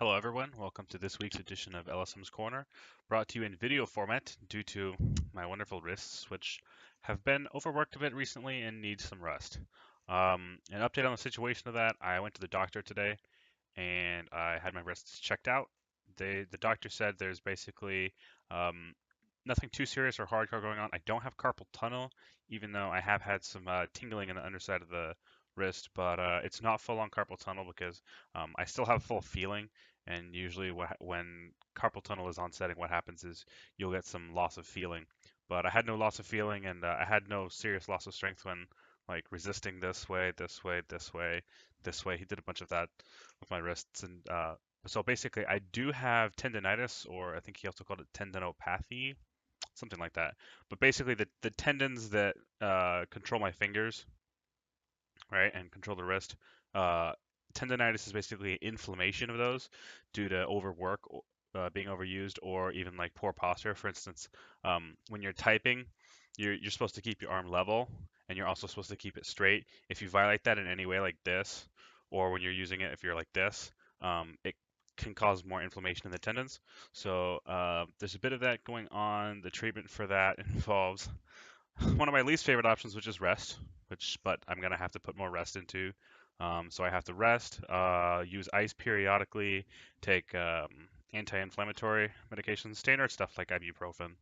Hello everyone, welcome to this week's edition of LSM's Corner, brought to you in video format due to my wonderful wrists, which have been overworked a bit recently and need some rest. An update on the situation of that, I went to the doctor today and I had my wrists checked out. The doctor said there's basically um, nothing too serious or hardcore going on. I don't have carpal tunnel, even though I have had some tingling in the underside of the wrist, but it's not full on carpal tunnel because I still have full feeling. And usually, when carpal tunnel is onsetting, what happens is you'll get some loss of feeling. But I had no loss of feeling, and I had no serious loss of strength when like resisting this way, this way, this way, this way. He did a bunch of that with my wrists, and so basically, I do have tendonitis, or I think he also called it tendinopathy, something like that. But basically, the tendons that control my fingers, right, and control the wrist, uh, tendonitis is basically inflammation of those due to overwork, being overused, or even like poor posture. For instance, when you're typing, you're supposed to keep your arm level, and you're also supposed to keep it straight. If you violate that in any way, like this, or when you're using it, if you're like this, it can cause more inflammation in the tendons. So there's a bit of that going on. The treatment for that involves one of my least favorite options, which is rest, but I'm gonna have to put more rest into. So I have to rest, use ice periodically, take anti-inflammatory medications, standard stuff like ibuprofen,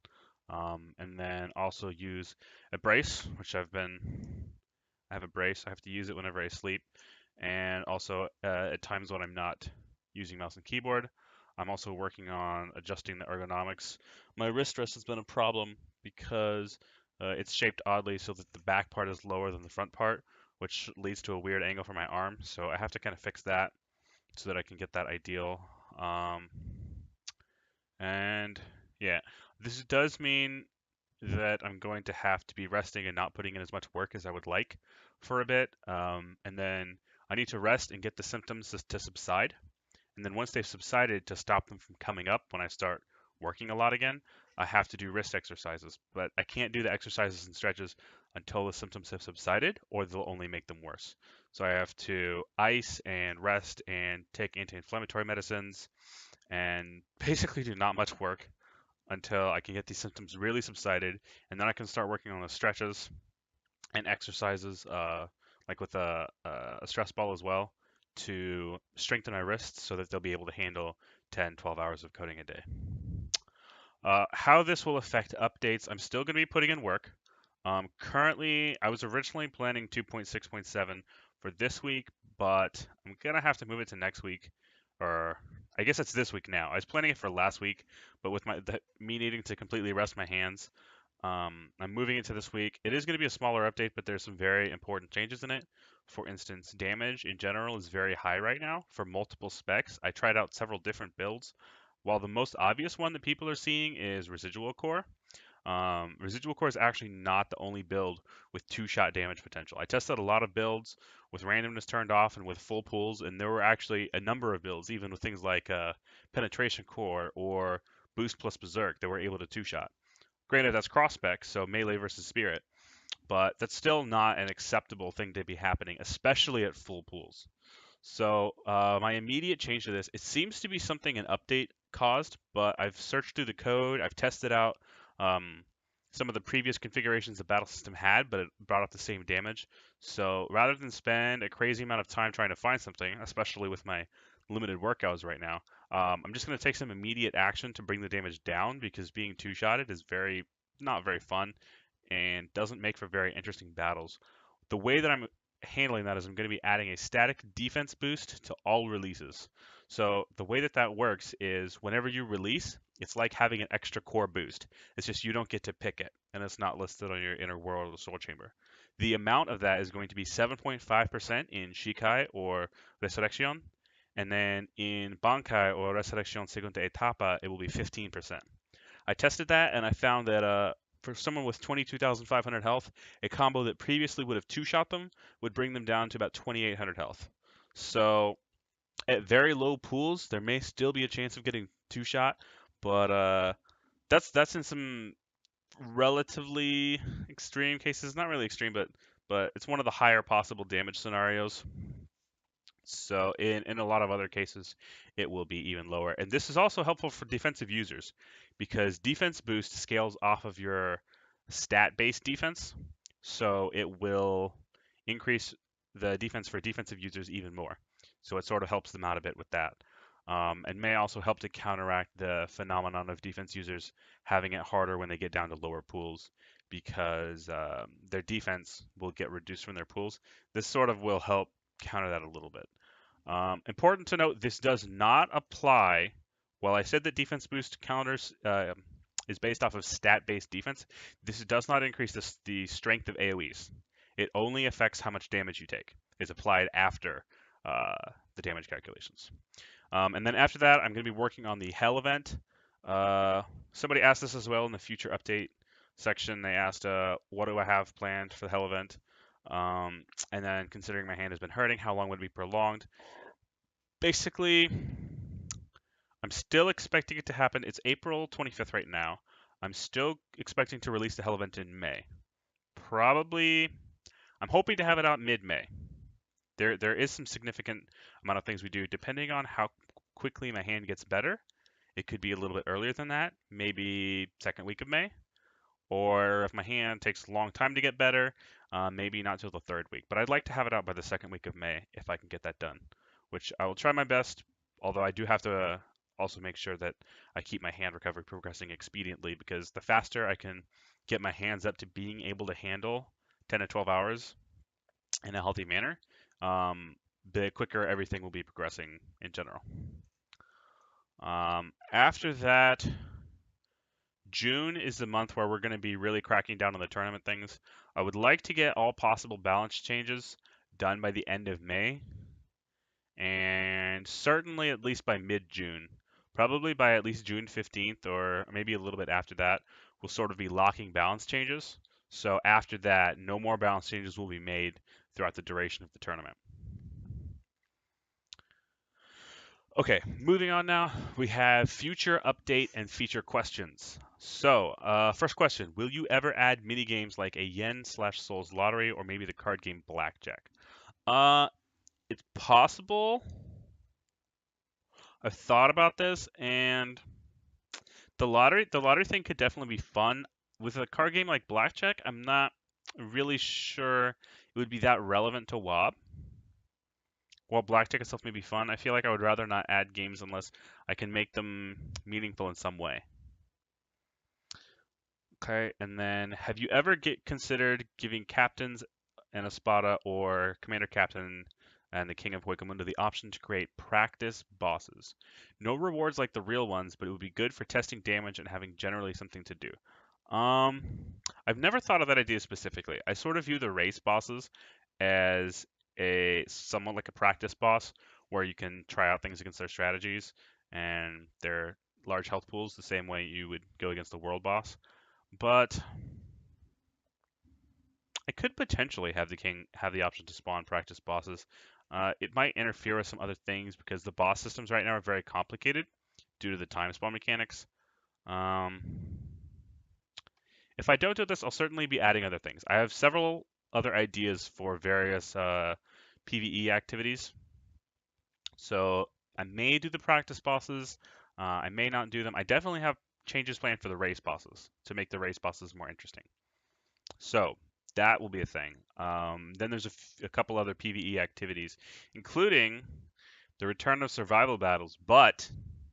and then also use a brace, I have a brace. I have to use it whenever I sleep, and also at times when I'm not using mouse and keyboard. I'm also working on adjusting the ergonomics. My wrist rest has been a problem because it's shaped oddly so that the back part is lower than the front part, which leads to a weird angle for my arm. So I have to kind of fix that so that I can get that ideal. Um, and yeah, this does mean that I'm going to have to be resting and not putting in as much work as I would like for a bit. And then I need to rest and get the symptoms to subside. And then once they've subsided, to stop them from coming up when I start working a lot again, I have to do wrist exercises. But I can't do the exercises and stretches until the symptoms have subsided, or they'll only make them worse. So I have to ice and rest and take anti-inflammatory medicines and basically do not much work until I can get these symptoms really subsided, and then I can start working on the stretches and exercises, like with a stress ball as well, to strengthen my wrists so that they'll be able to handle 10, 12 hours of coding a day. How this will affect updates, I'm still going to be putting in work. Currently, I was originally planning 2.6.7 for this week, but I'm going to have to move it to next week, or I guess it's this week now. I was planning it for last week, but with me needing to completely rest my hands, I'm moving it to this week. It is going to be a smaller update, but there's some very important changes in it. For instance, damage in general is very high right now for multiple specs. I tried out several different builds. While the most obvious one that people are seeing is Residual Core, Residual Core is actually not the only build with two-shot damage potential. I tested a lot of builds with randomness turned off and with full pools, and there were actually a number of builds, even with things like Penetration Core or Boost plus Berserk, that were able to two-shot. Granted, that's cross-spec, so melee versus spirit, but that's still not an acceptable thing to be happening, especially at full pools. So my immediate change to this, it seems to be something an update caused, but I've searched through the code, I've tested out um, some of the previous configurations the battle system had, but it brought up the same damage. So rather than spend a crazy amount of time trying to find something, especially with my limited work hours right now, I'm just going to take some immediate action to bring the damage down because being two-shotted is not very fun and doesn't make for very interesting battles. The way that I'm handling that is I'm going to be adding a static defense boost to all releases. So the way that that works is whenever you release, it's like having an extra core boost. It's just you don't get to pick it, and it's not listed on your inner world or soul chamber. The amount of that is going to be 7.5% in Shikai or Resurrection, and then in Bankai or Resurrección Segunda Etapa, it will be 15%. I tested that and I found that for someone with 22,500 health, a combo that previously would have two-shot them would bring them down to about 2,800 health. So at very low pools, there may still be a chance of getting two-shot, but that's in some relatively extreme cases. Not really extreme, but it's one of the higher possible damage scenarios. So in a lot of other cases, it will be even lower. And this is also helpful for defensive users because defense boost scales off of your stat-based defense. So it will increase the defense for defensive users even more. So it sort of helps them out a bit with that. And may also help to counteract the phenomenon of defense users having it harder when they get down to lower pools because their defense will get reduced from their pools. This sort of will help counter that a little bit. Important to note, this does not apply. While I said that defense boost counters is based off of stat-based defense, this does not increase the strength of AoEs. It only affects how much damage you take. It's applied after the damage calculations. And then after that, I'm going to be working on the Hell event. Somebody asked this as well in the future update section. They asked, what do I have planned for the Hell event? And then considering my hand has been hurting, how long would it be prolonged? Basically, I'm still expecting it to happen. It's April 25th right now. I'm still expecting to release the Hell event in May. Probably, I'm hoping to have it out mid-May. There is some significant amount of things we do depending on how quickly my hand gets better. It could be a little bit earlier than that, maybe second week of May. Or if my hand takes a long time to get better, maybe not till the third week. But I'd like to have it out by the second week of May if I can get that done, which I will try my best, although I do have to also make sure that I keep my hand recovery progressing expediently because the faster I can get my hands up to being able to handle 10 to 12 hours in a healthy manner, the quicker everything will be progressing in general. After that, June is the month where we're going to be really cracking down on the tournament things. I would like to get all possible balance changes done by the end of May, and certainly at least by mid-June. Probably by at least June 15th or maybe a little bit after that, we'll sort of be locking balance changes. So after that, no more balance changes will be made throughout the duration of the tournament. Okay, moving on now, we have future update and feature questions. So, first question, will you ever add mini games like a Yen/Souls lottery or maybe the card game Blackjack? It's possible. I've thought about this, and the lottery thing could definitely be fun. With a card game like Blackjack, I'm not really sure it would be that relevant to WoB. While Blackjack itself may be fun, I feel like I would rather not add games unless I can make them meaningful in some way. Okay, and then have you ever considered giving captains and Espada or Commander Captain and the King of Huecamundo the option to create practice bosses? No rewards like the real ones, but it would be good for testing damage and having generally something to do. I've never thought of that idea specifically. I sort of view the race bosses as somewhat like a practice boss where you can try out things against their strategies and their large health pools the same way you would go against the world boss. But I could potentially have the king have the option to spawn practice bosses. It might interfere with some other things because the boss systems right now are very complicated due to the time spawn mechanics. If I don't do this, I'll certainly be adding other things. I have several other ideas for various PvE activities. So I may do the practice bosses. I may not do them. I definitely have changes planned for the race bosses to make the race bosses more interesting. So that will be a thing. Then there's a couple other PvE activities, including the return of survival battles, but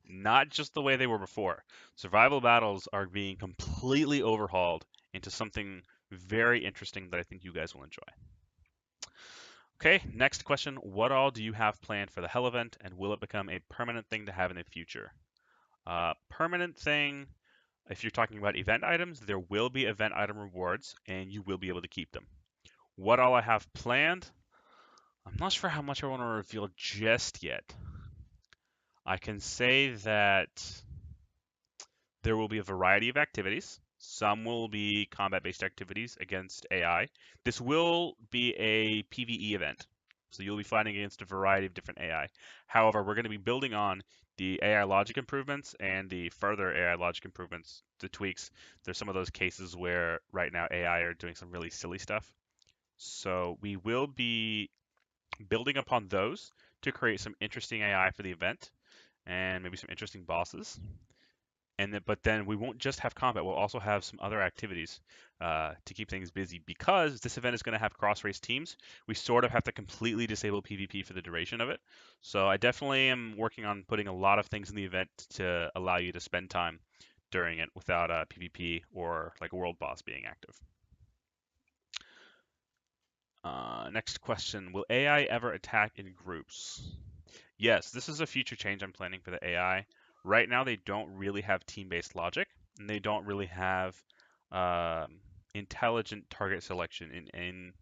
not just the way they were before. Survival battles are being completely overhauled into something very interesting that I think you guys will enjoy. Okay, next question. What all do you have planned for the Hell event, and will it become a permanent thing to have in the future? Permanent thing, if you're talking about event items, there will be event item rewards, and you will be able to keep them. What all I have planned, I'm not sure how much I want to reveal just yet. I can say that there will be a variety of activities. Some will be combat-based activities against AI. This will be a PvE event, so you'll be fighting against a variety of different AI. However, we're going to be building on the AI logic improvements and the further AI logic improvements, the tweaks. There's some of those cases where right now AI are doing some really silly stuff. So we will be building upon those to create some interesting AI for the event and maybe some interesting bosses. But then we won't just have combat. We'll also have some other activities to keep things busy because this event is going to have cross race teams. We sort of have to completely disable PvP for the duration of it. So I definitely am working on putting a lot of things in the event to allow you to spend time during it without PvP or like a world boss being active. Next question: will AI ever attack in groups? Yes, this is a future change I'm planning for the AI. Right now, they don't really have team-based logic, and they don't really have um, intelligent target selection in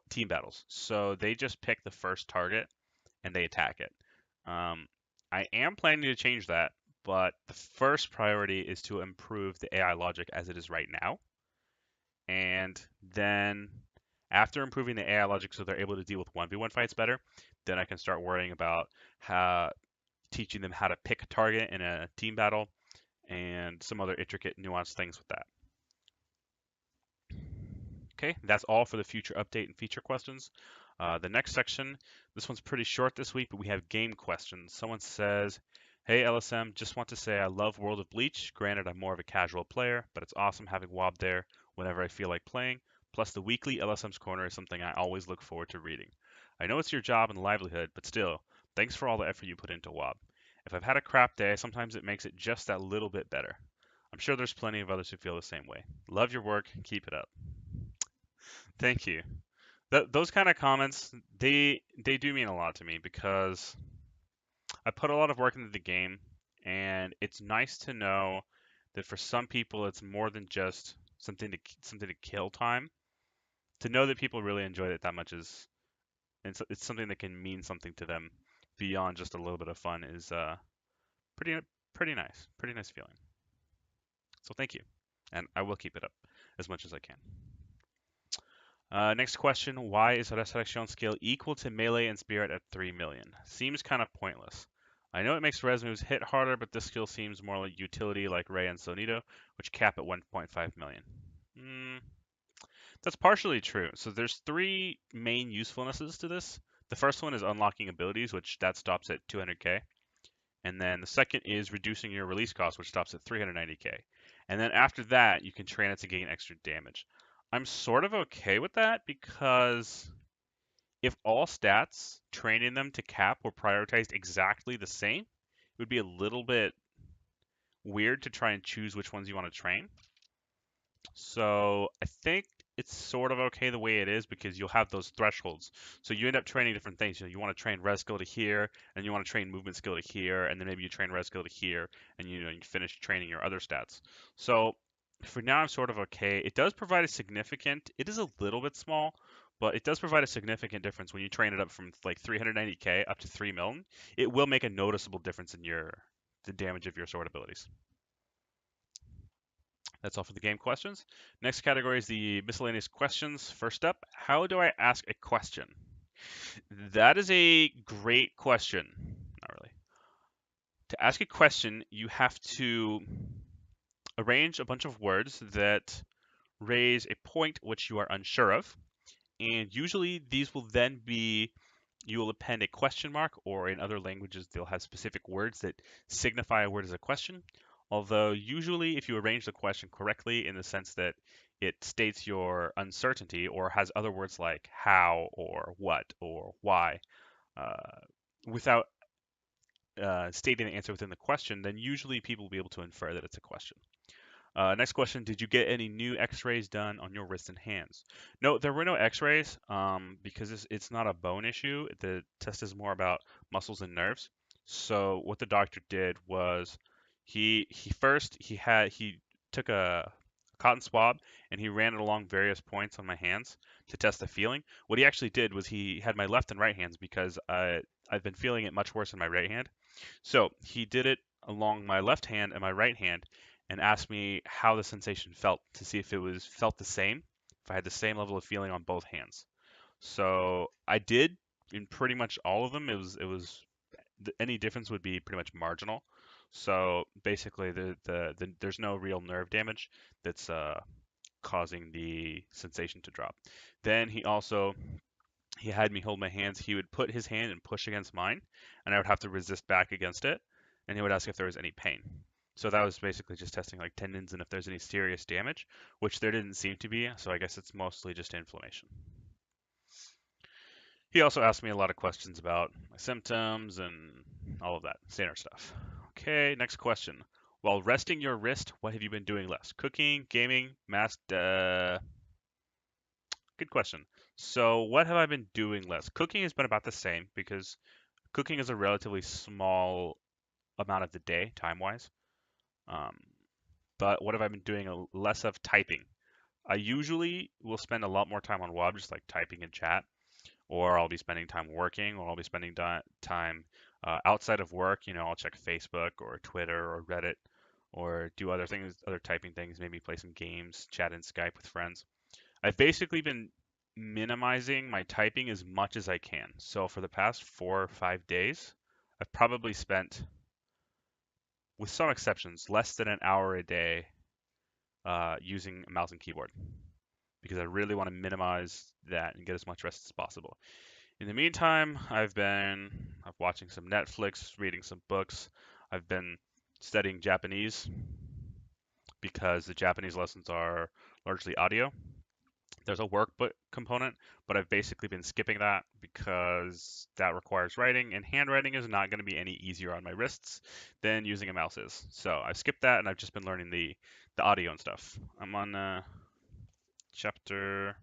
team battles. So they just pick the first target and they attack it. Um, I am planning to change that, but the first priority is to improve the AI logic as it is right now. And then after improving the AI logic so they're able to deal with 1v1 fights better, then I can start worrying about how teaching them how to pick a target in a team battle and some other intricate nuanced things with that. Okay, that's all for the future update and feature questions. The next section, this one's pretty short this week, but we have game questions. Someone says, hey LSM, just want to say I love World of Bleach. Granted, I'm more of a casual player, but it's awesome having Wob there whenever I feel like playing. Plus, the weekly LSM's Corner is something I always look forward to reading. I know it's your job and livelihood, but still, thanks for all the effort you put into Wob. If I've had a crap day, sometimes it makes it just that little bit better. I'm sure there's plenty of others who feel the same way. Love your work, keep it up. Thank you. Those kind of comments, they do mean a lot to me because I put a lot of work into the game, and it's nice to know that for some people it's more than just something to kill time. To know that people really enjoyed it that much is it's something that can mean something to them beyond just a little bit of fun is pretty pretty nice feeling. So thank you, and I will keep it up as much as I can. Next question, why is Resurrection skill equal to melee and spirit at 3 million? Seems kind of pointless. I know it makes res moves hit harder, but this skill seems more like utility like Ray and Sonido, which cap at 1.5 million. That's partially true. So there's three main usefulnesses to this. The first one is unlocking abilities, which that stops at 200k. And then the second is reducing your release cost, which stops at 390k. And then after that, you can train it to gain extra damage. I'm sort of okay with that because if all stats, training them to cap were prioritized exactly the same, it would be a little bit weird to try and choose which ones you want to train. So I think it's sort of okay the way it is because you'll have those thresholds. So you end up training different things. You want to train res skill to here, and you want to train movement skill to here, and then maybe you train res skill to here, and you finish training your other stats. So for now, I'm sort of okay. It does provide a significant. It is a little bit small, but it does provide a significant difference when you train it up from like 390k up to 3 million. It will make a noticeable difference in the damage of your sword abilities. That's all for the game questions. Next category is the miscellaneous questions. First up, how do I ask a question? That is a great question. Not really. To ask a question, you have to arrange a bunch of words that raise a point which you are unsure of. And usually these will then be, you will append a question mark, or in other languages, they'll have specific words that signify a word as a question. Although usually if you arrange the question correctly in the sense that it states your uncertainty or has other words like how or what or why, uh, without stating the answer within the question, then usually people will be able to infer that it's a question. Next question, did you get any new x-rays done on your wrists and hands? No, there were no x-rays because it's not a bone issue. The test is more about muscles and nerves. So what the doctor did was he took a cotton swab and he ran it along various points on my hands to test the feeling. What he actually did was he had my left and right hands because I've been feeling it much worse in my right hand. So he did it along my left hand and my right hand and asked me how the sensation felt to see if it was felt the same, if I had the same level of feeling on both hands. So I did in pretty much all of them. It was any difference would be pretty much marginal. So basically, there's no real nerve damage that's causing the sensation to drop. Then he also he had me hold my hands. He would put his hand and push against mine, and I would have to resist back against it. And he would ask if there was any pain. So that was basically just testing like tendons and if there's any serious damage, which there didn't seem to be. So I guess it's mostly just inflammation. He also asked me a lot of questions about my symptoms and all of that standard stuff. Okay, next question. While resting your wrist, what have you been doing less? Cooking, gaming, masked? Good question. So, what have I been doing less? Cooking has been about the same because cooking is a relatively small amount of the day, time-wise. Um, but what have I been doing less of? Typing. I usually will spend a lot more time on WAB, just like typing in chat, or I'll be spending time working, or I'll be spending time outside of work. I'll check Facebook or Twitter or Reddit, or do other things, other typing things, maybe play some games, chat in Skype with friends. I've basically been minimizing my typing as much as I can. So for the past 4 or 5 days, I've probably spent, with some exceptions, less than an hour a day using a mouse and keyboard because I really want to minimize that and get as much rest as possible. In the meantime, I'm watching some Netflix, reading some books. I've been studying Japanese because the Japanese lessons are largely audio. There's a workbook component, but I've basically been skipping that because that requires writing, and handwriting is not going to be any easier on my wrists than using a mouse is. So I've skipped that, and I've just been learning the audio and stuff. I'm on chapter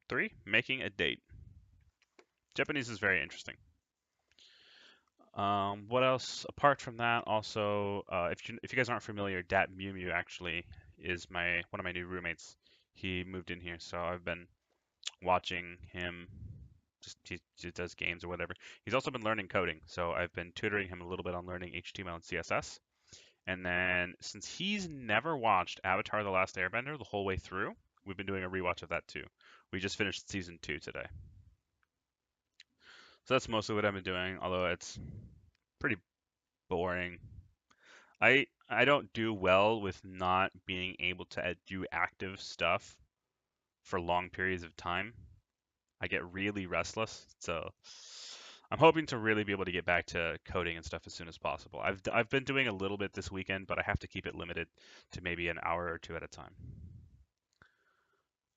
3, making a date. Japanese is very interesting. What else? Apart from that, also, if you guys aren't familiar, Dat Mew Mew actually is one of my new roommates. He moved in here, so I've been watching him. He does games or whatever. He's also been learning coding, so I've been tutoring him a little bit on learning HTML and CSS. And then since he's never watched Avatar: The Last Airbender the whole way through, we've been doing a rewatch of that too. We just finished season 2 today. So that's mostly what I've been doing, although it's pretty boring. I don't do well with not being able to do active stuff for long periods of time. I get really restless, so I'm hoping to really be able to get back to coding and stuff as soon as possible. I've been doing a little bit this weekend, but I have to keep it limited to maybe an hour or two at a time.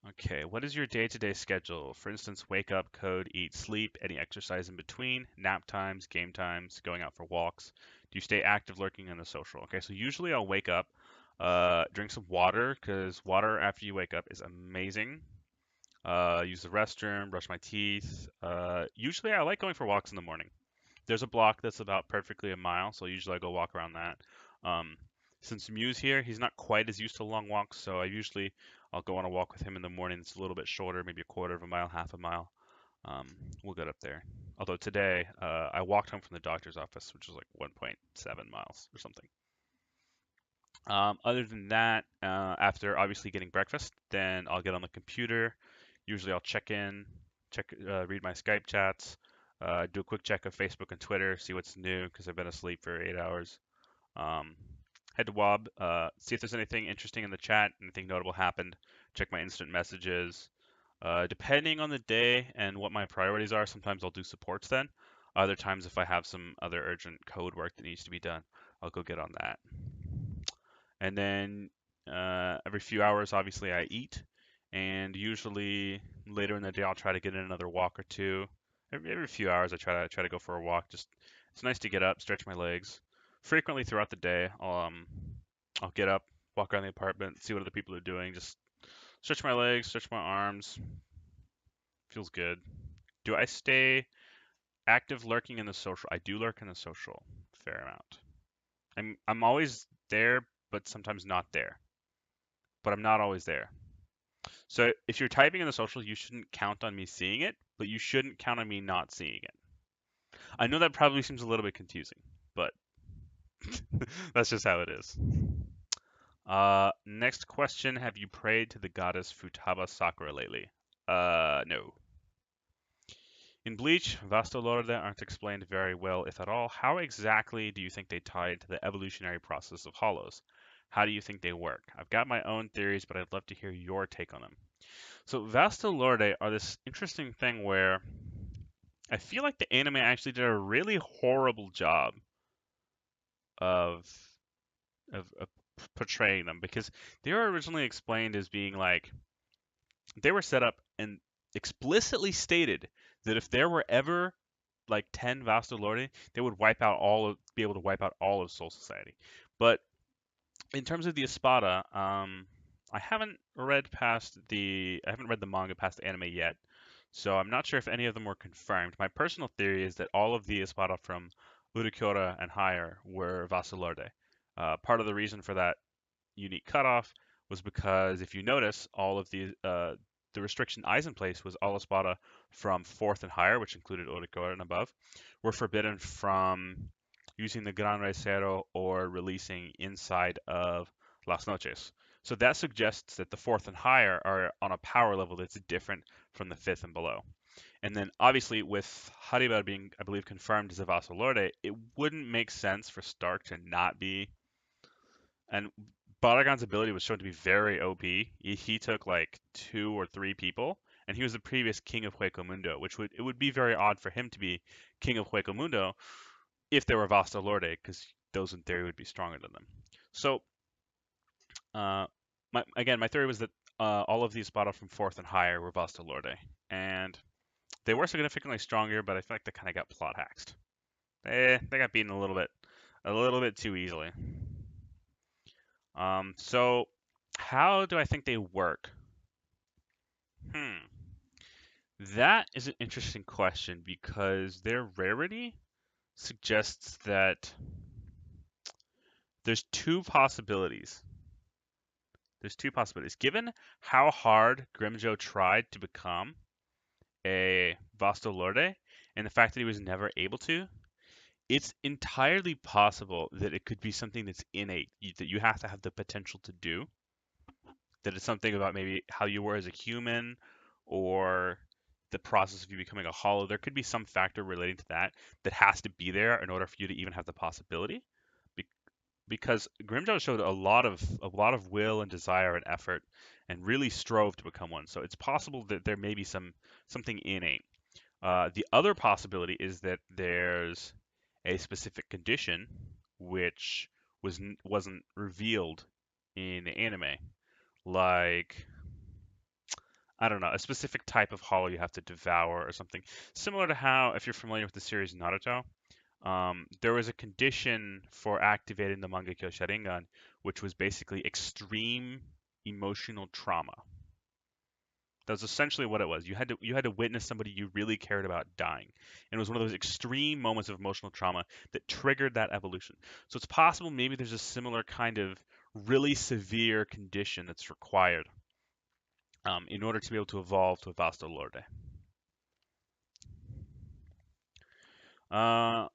Okay, what is your day-to-day schedule? For instance, wake up, code, eat, sleep, any exercise in between, nap times, game times, going out for walks. Do you stay active, lurking in the social? Okay, so usually I'll wake up, drink some water, because water after you wake up is amazing. Use the restroom, brush my teeth. Usually I like going for walks in the morning. There's a block that's about perfectly a mile, so usually I go walk around that. Um, since Mew's here, he's not quite as used to long walks, so I'll go on a walk with him in the morning. It's a little bit shorter, maybe a quarter of a mile, half a mile. We'll get up there. Although today, I walked home from the doctor's office, which was like 1.7 miles or something. Other than that, after obviously getting breakfast, then I'll get on the computer. Usually I'll read my Skype chats, do a quick check of Facebook and Twitter, see what's new because I've been asleep for 8 hours. Head to WOB, see if there's anything interesting in the chat, anything notable happened. Check my instant messages. Depending on the day and what my priorities are, sometimes I'll do supports then. Other times, if I have some other urgent code work that needs to be done, I'll go get on that. And then every few hours, obviously, I eat. And usually later in the day, I'll try to get in another walk or two. Every few hours, I try to go for a walk. Just it's nice to get up, stretch my legs. Frequently throughout the day, I'll get up, walk around the apartment, see what other people are doing. Just stretch my legs, stretch my arms. Feels good. Do I stay active lurking in the social? I do lurk in the social a fair amount. I'm always there, but sometimes not there. But I'm not always there. So if you're typing in the social, you shouldn't count on me seeing it, but you shouldn't count on me not seeing it. I know that probably seems a little bit confusing, but that's just how it is. Next question. Have you prayed to the goddess Futaba Sakura lately? No. In Bleach, Vastolorde aren't explained very well, if at all. How exactly do you think they tie into the evolutionary process of hollows? How do you think they work? I've got my own theories, but I'd love to hear your take on them. So Vasta Lorde are this interesting thing where I feel like the anime actually did a really horrible job of of portraying them because they were originally explained as being like they were set up and explicitly stated that if there were ever like 10 Vasta Lorde, they would be able to wipe out all of Soul Society. But in terms of the Espada, I haven't read the manga past the anime yet, so I'm not sure if any of them were confirmed. My personal theory is that all of the Espada from Urikura and higher were Vasta Lorde. Part of the reason for that unique cutoff was because if you notice, all of the restriction eyes in place was all Espada from fourth and higher, which included Urikura and above, were forbidden from using the Gran Recero or releasing inside of Las Noches. So that suggests that the fourth and higher are on a power level that's different from the fifth and below. And then obviously with Haribel being, I believe, confirmed as a Vassal Lorde, it wouldn't make sense for Stark to not be. And Baragon's ability was shown to be very OP. He took like 2 or 3 people, and he was the previous king of Hueco Mundo, it would be very odd for him to be king of Hueco Mundo if they were Vasta Lorde, because those in theory would be stronger than them. So, uh, my theory was that all of these Espada from fourth and higher were Vasta Lorde, and they were significantly stronger, but I feel like they kind of got plot hacked. They got beaten a little bit too easily. So how do I think they work? Hmm, that is an interesting question because their rarity suggests that there's two possibilities. There's two possibilities. Given how hard Grimjo tried to become a Vasta Lorde and the fact that he was never able to, it's entirely possible that it could be something that's innate, that you have to have the potential to do. That it's something about maybe how you were as a human or the process of you becoming a hollow. There could be some factor relating to that that has to be there in order for you to even have the possibility. Because Grimjaw showed a lot of will and desire and effort and really strove to become one. So it's possible that there may be something innate. The other possibility is that there's a specific condition which wasn't revealed in the anime, like I don't know, a specific type of hollow you have to devour or something. Similar to how, if you're familiar with the series Naruto, there was a condition for activating the Mangekyo Sharingan, which was basically extreme emotional trauma. That's essentially what it was. You had to witness somebody you really cared about dying, and it was one of those extreme moments of emotional trauma that triggered that evolution. So it's possible maybe there's a similar kind of really severe condition that's required in order to be able to evolve to a Vasto Lorde.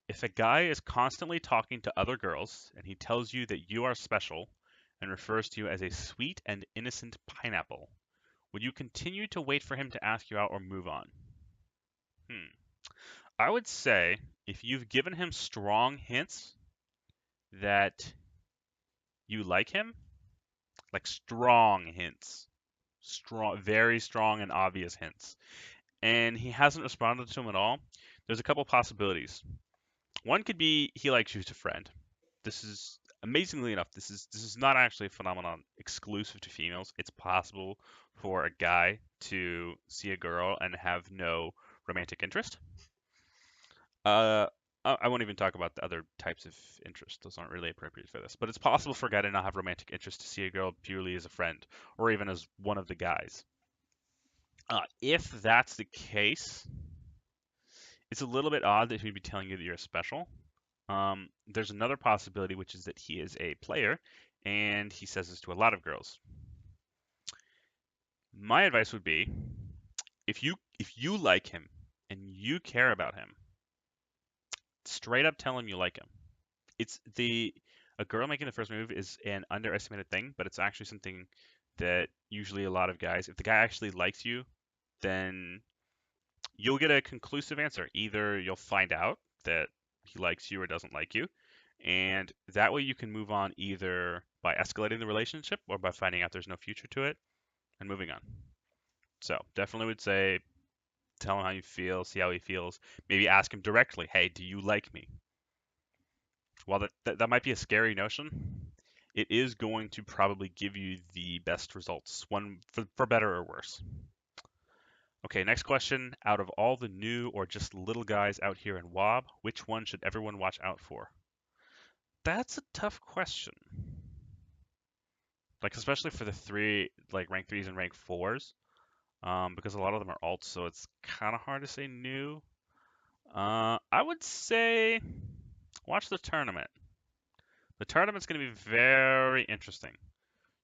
If a guy is constantly talking to other girls and he tells you that you are special and refers to you as a sweet and innocent pineapple, would you continue to wait for him to ask you out or move on? Hmm. I would say if you've given him strong hints that you like him, like strong hints, strong, very strong and obvious hints, and he hasn't responded to them at all, there's a couple possibilities. One could be he likes you as a friend. This is amazingly enough, this is not actually a phenomenon exclusive to females. It's possible for a guy to see a girl and have no romantic interest. Uh, I won't even talk about the other types of interest. Those aren't really appropriate for this. But it's possible for a guy to not have romantic interest to see a girl purely as a friend or even as one of the guys. If that's the case, it's a little bit odd that he'd be telling you that you're special. There's another possibility, which is that he is a player, and he says this to a lot of girls. My advice would be, if you like him and you care about him, straight up tell him you like him. It's the A girl making the first move is an underestimated thing, but it's actually something that usually a lot of guys, if the guy actually likes you, then you'll get a conclusive answer. Either you'll find out that he likes you or doesn't like you, and that way you can move on either by escalating the relationship or by finding out there's no future to it and moving on. So definitely would say tell him how you feel, see how he feels. Maybe ask him directly, hey, do you like me? While that might be a scary notion, it is going to probably give you the best results, one for better or worse. Okay, next question. Out of all the new or just little guys out here in WoB, which one should everyone watch out for? That's a tough question. Like especially for the three like rank 3s and rank 4s, because a lot of them are alts, so it's kind of hard to say new. I would say watch the tournament. The tournament's going to be very interesting.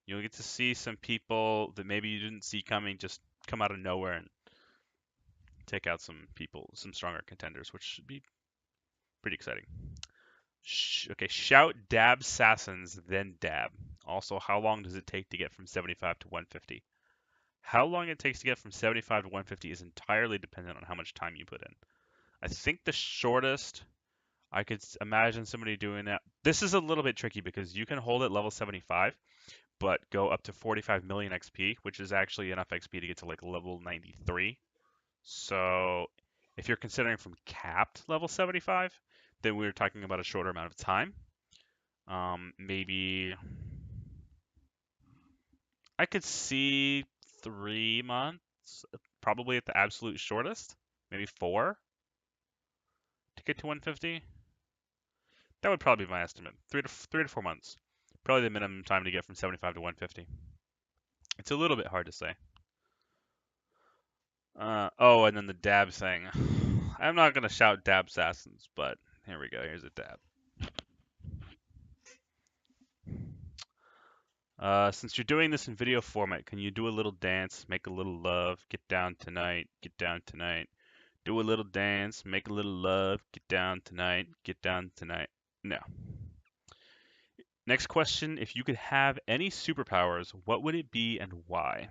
You'll get to see some people that maybe you didn't see coming just come out of nowhere and take out some people, some stronger contenders, which should be pretty exciting. Okay, shout dab assassins, then dab. Also, how long does it take to get from 75 to 150? How long it takes to get from 75 to 150 is entirely dependent on how much time you put in. I think the shortest I could imagine somebody doing that. This is a little bit tricky because you can hold at level 75, but go up to 45 million XP, which is actually enough XP to get to like level 93. So if you're considering from capped level 75, then we're talking about a shorter amount of time. Maybe I could see 3 months, probably at the absolute shortest, maybe 4 to get to 150. That would probably be my estimate. 3 to 4 months, probably the minimum time to get from 75 to 150. It's a little bit hard to say. Oh, and then the dab thing. I'm not gonna shout dab assassins, but here we go. Here's a dab. Since you're doing this in video format, can you do a little dance, make a little love, get down tonight, get down tonight, do a little dance, make a little love, get down tonight, get down tonight? No. Next question, if you could have any superpowers, what would it be and why?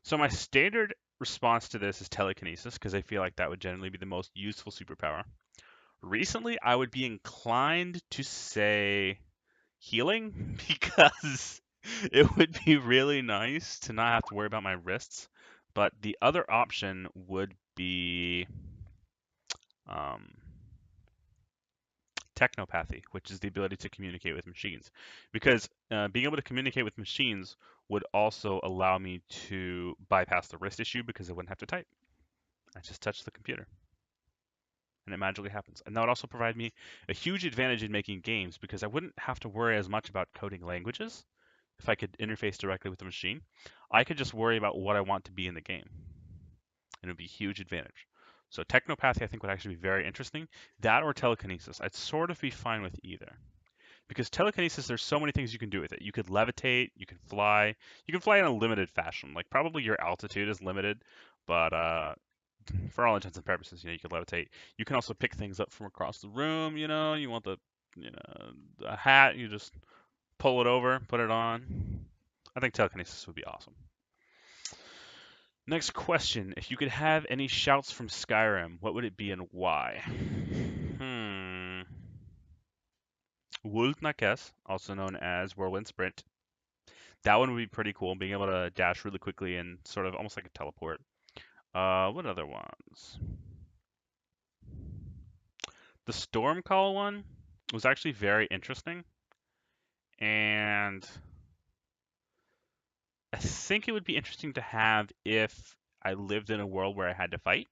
So my standard response to this is telekinesis, because I feel like that would generally be the most useful superpower. Recently, I would be inclined to say healing, because it would be really nice to not have to worry about my wrists. But the other option would be um, technopathy, which is the ability to communicate with machines. Because being able to communicate with machines would also allow me to bypass the wrist issue because I wouldn't have to type. I just touch the computer and it magically happens. And that would also provide me a huge advantage in making games because I wouldn't have to worry as much about coding languages if I could interface directly with the machine. I could just worry about what I want to be in the game. And it would be a huge advantage. So technopathy I think would actually be very interesting. That or telekinesis. I'd sort of be fine with either. Because telekinesis, there's so many things you can do with it. You could levitate, you can fly in a limited fashion. Like probably your altitude is limited, but for all intents and purposes, you can levitate. You can also pick things up from across the room. You want a hat, you just pull it over, put it on. I think telekinesis would be awesome. Next question: if you could have any shouts from Skyrim, what would it be and why? Wuld Nakes, also known as Whirlwind Sprint. That one would be pretty cool, being able to dash really quickly and sort of almost like a teleport. What other ones? The Stormcall one was actually very interesting, and I think it would be interesting to have if I lived in a world where I had to fight.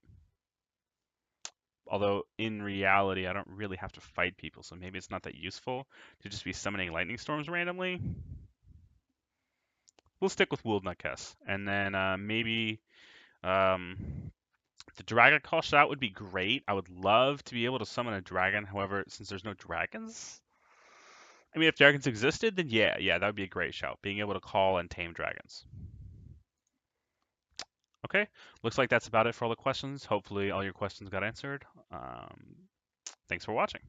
Although in reality, I don't really have to fight people, so maybe it's not that useful to just be summoning lightning storms randomly. We'll stick with Wuld Nakes, and then maybe the Dragon Call shot would be great. I would love to be able to summon a dragon. However, since there's no dragons, I mean, if dragons existed, then yeah, that would be a great shout. Being able to call and tame dragons. Okay, looks like that's about it for all the questions. Hopefully all your questions got answered. Thanks for watching.